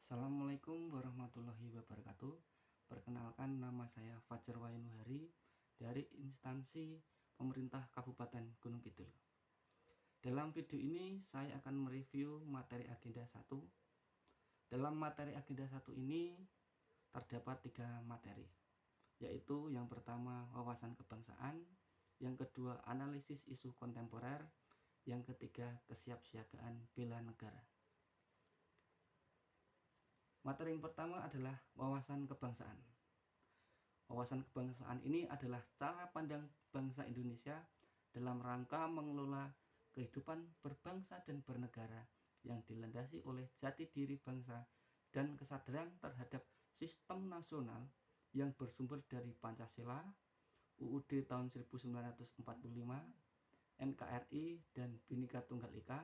Assalamualaikum warahmatullahi wabarakatuh. Perkenalkan, nama saya Fajar Wayunuhari dari instansi pemerintah Kabupaten Gunung Kidul. Dalam video ini saya akan mereview materi agenda 1. Dalam materi agenda 1 ini terdapat 3 materi, yaitu yang pertama wawasan kebangsaan, yang kedua analisis isu kontemporer, yang ketiga kesiapsiagaan bela negara. Materi yang pertama adalah wawasan kebangsaan. Wawasan kebangsaan ini adalah cara pandang bangsa Indonesia dalam rangka mengelola kehidupan berbangsa dan bernegara yang dilandasi oleh jati diri bangsa dan kesadaran terhadap sistem nasional yang bersumber dari Pancasila, UUD tahun 1945, NKRI, dan Bhinneka Tunggal Ika,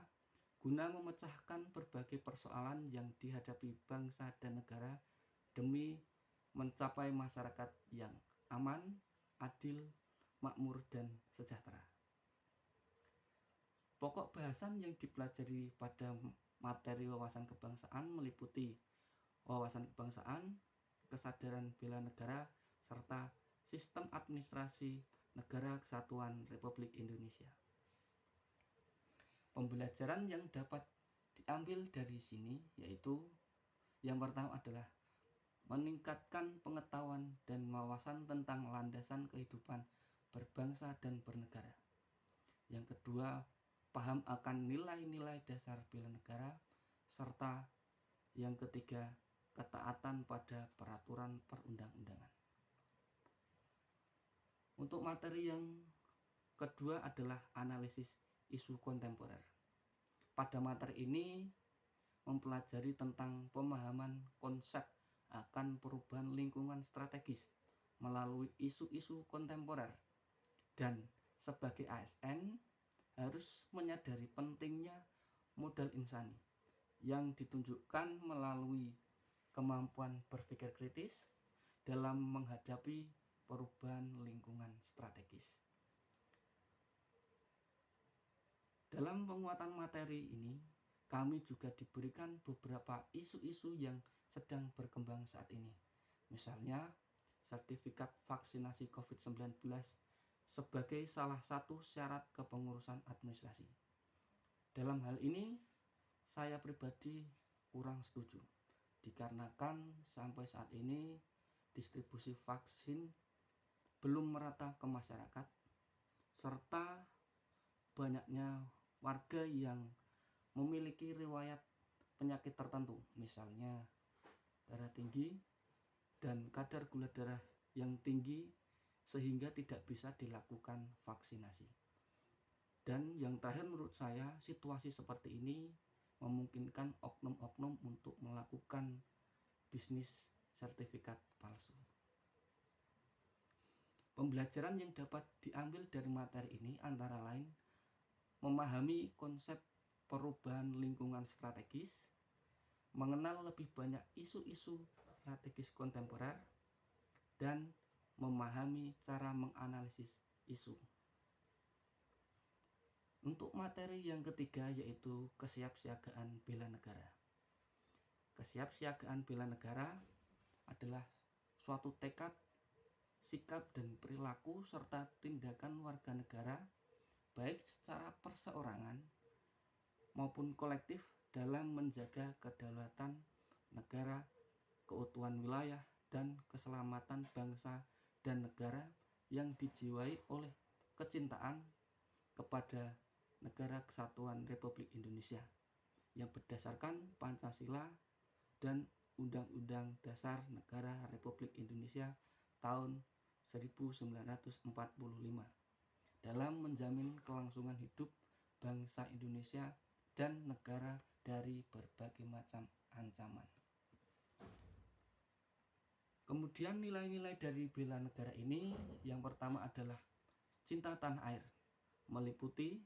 guna memecahkan berbagai persoalan yang dihadapi bangsa dan negara demi mencapai masyarakat yang aman, adil, makmur, dan sejahtera. Pokok bahasan yang dipelajari pada materi wawasan kebangsaan meliputi wawasan kebangsaan, kesadaran bela negara, serta sistem administrasi Negara Kesatuan Republik Indonesia. Pembelajaran yang dapat diambil dari sini yaitu yang pertama adalah meningkatkan pengetahuan dan wawasan tentang landasan kehidupan berbangsa dan bernegara. Yang kedua, paham akan nilai-nilai dasar bela negara, serta yang ketiga, ketaatan pada peraturan perundang-undangan. Untuk materi yang kedua adalah analisis isu kontemporer. Pada materi ini mempelajari tentang pemahaman konsep akan perubahan lingkungan strategis melalui isu-isu kontemporer, dan sebagai ASN harus menyadari pentingnya modal insani yang ditunjukkan melalui kemampuan berpikir kritis dalam menghadapi perubahan lingkungan strategis. Dalam penguatan materi ini, kami juga diberikan beberapa isu-isu yang sedang berkembang saat ini. Misalnya, sertifikat vaksinasi COVID-19 sebagai salah satu syarat kepengurusan administrasi. Dalam hal ini, saya pribadi kurang setuju, dikarenakan sampai saat ini distribusi vaksin belum merata ke masyarakat, serta banyaknya warga yang memiliki riwayat penyakit tertentu, misalnya darah tinggi dan kadar gula darah yang tinggi, sehingga tidak bisa dilakukan vaksinasi. Dan yang terakhir, menurut saya situasi seperti ini memungkinkan oknum-oknum untuk melakukan bisnis sertifikat palsu. Pembelajaran yang dapat diambil dari materi ini antara lain memahami konsep perubahan lingkungan strategis, mengenal lebih banyak isu-isu strategis kontemporer, dan memahami cara menganalisis isu. Untuk materi yang ketiga yaitu kesiapsiagaan bela negara. Kesiapsiagaan bela negara adalah suatu tekad, sikap, dan perilaku serta tindakan warga negara baik secara perseorangan maupun kolektif dalam menjaga kedaulatan negara, keutuhan wilayah, dan keselamatan bangsa dan negara yang dijiwai oleh kecintaan kepada Negara Kesatuan Republik Indonesia yang berdasarkan Pancasila dan Undang-Undang Dasar Negara Republik Indonesia tahun 1945 dalam menjamin kelangsungan hidup bangsa Indonesia dan negara dari berbagai macam ancaman. Kemudian nilai-nilai dari bela negara ini yang pertama adalah cinta tanah air, meliputi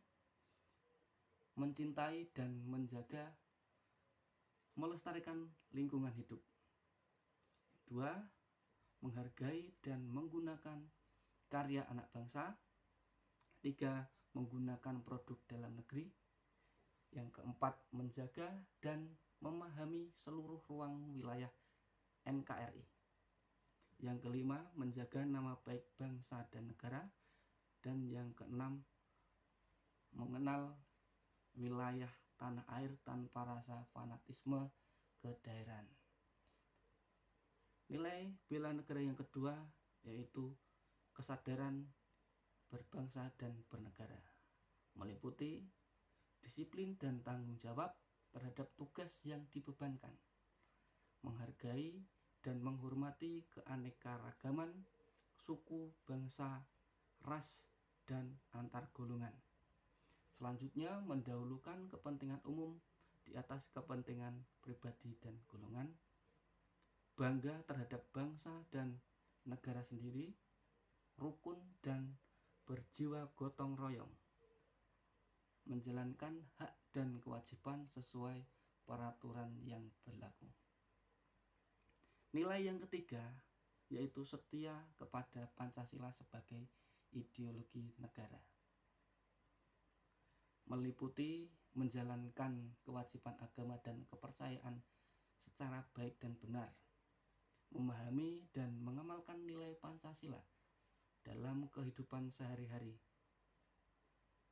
mencintai dan menjaga melestarikan lingkungan hidup. 2. Menghargai dan menggunakan karya anak bangsa. 3. Menggunakan produk dalam negeri. Yang keempat, menjaga dan memahami seluruh ruang wilayah NKRI. Yang kelima, menjaga nama baik bangsa dan negara. Dan yang keenam, mengenal wilayah tanah air tanpa rasa fanatisme kedaerahan. Nilai bela negara yang kedua yaitu kesadaran berbangsa dan bernegara, meliputi disiplin dan tanggung jawab terhadap tugas yang dibebankan, menghargai dan menghormati keanekaragaman suku, bangsa, ras, dan antar golongan. Selanjutnya, mendahulukan kepentingan umum di atas kepentingan pribadi dan golongan, bangga terhadap bangsa dan negara sendiri, rukun dan berjiwa gotong royong, menjalankan hak dan kewajiban sesuai peraturan yang berlaku. Nilai yang ketiga yaitu setia kepada Pancasila sebagai ideologi negara, meliputi menjalankan kewajiban agama dan kepercayaan secara baik dan benar, memahami dan mengamalkan nilai Pancasila dalam kehidupan sehari-hari,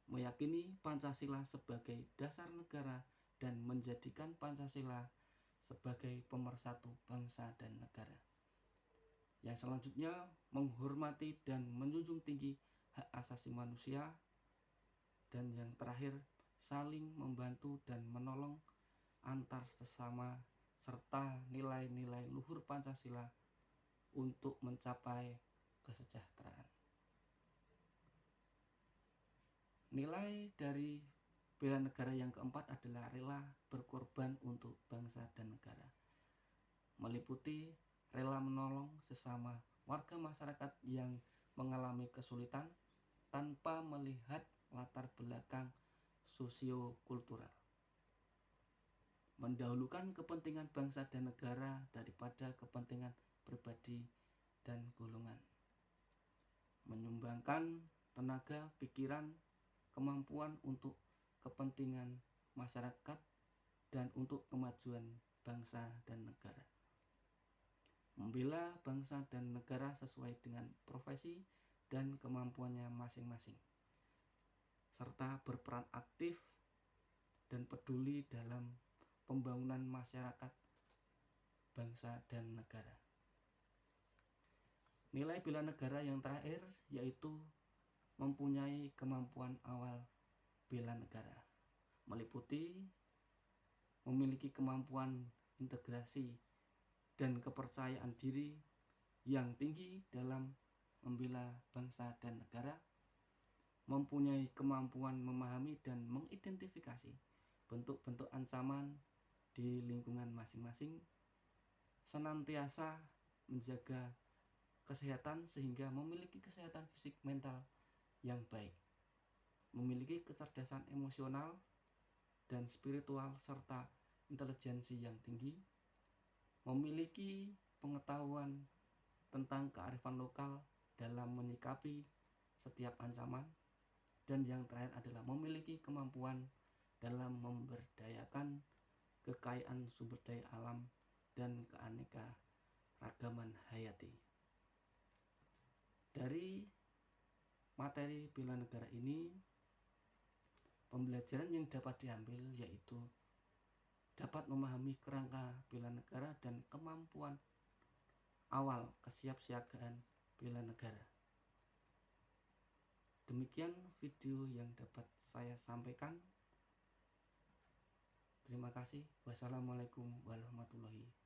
meyakini Pancasila sebagai dasar negara dan menjadikan Pancasila sebagai pemersatu bangsa dan negara. Yang selanjutnya, menghormati dan menjunjung tinggi hak asasi manusia. Dan yang terakhir, saling membantu dan menolong antar sesama serta nilai-nilai luhur Pancasila untuk mencapai kesejahteraan. Nilai dari bela negara yang keempat adalah rela berkorban untuk bangsa dan negara, meliputi rela menolong sesama warga masyarakat yang mengalami kesulitan tanpa melihat latar belakang sosiokultural, mendahulukan kepentingan bangsa dan negara daripada kepentingan pribadi dan golongan, menyumbangkan tenaga, pikiran, kemampuan untuk kepentingan masyarakat dan untuk kemajuan bangsa dan negara, membela bangsa dan negara sesuai dengan profesi dan kemampuannya masing-masing, serta berperan aktif dan peduli dalam pembangunan masyarakat, bangsa, dan negara. Nilai bela negara yang terakhir yaitu mempunyai kemampuan awal bela negara, meliputi memiliki kemampuan integrasi dan kepercayaan diri yang tinggi dalam membela bangsa dan negara, mempunyai kemampuan memahami dan mengidentifikasi bentuk-bentuk ancaman di lingkungan masing-masing, senantiasa menjaga kesehatan sehingga memiliki kesehatan fisik mental yang baik, memiliki kecerdasan emosional dan spiritual serta intelijensi yang tinggi, memiliki pengetahuan tentang kearifan lokal dalam menyikapi setiap ancaman, dan yang terakhir adalah memiliki kemampuan dalam memberdayakan kekayaan sumber daya alam dan keanekaragaman hayati. Dari materi bela negara ini, pembelajaran yang dapat diambil yaitu dapat memahami kerangka bela negara dan kemampuan awal kesiapsiagaan bela negara. Demikian video yang dapat saya sampaikan. Terima kasih. Wassalamualaikum warahmatullahi wabarakatuh.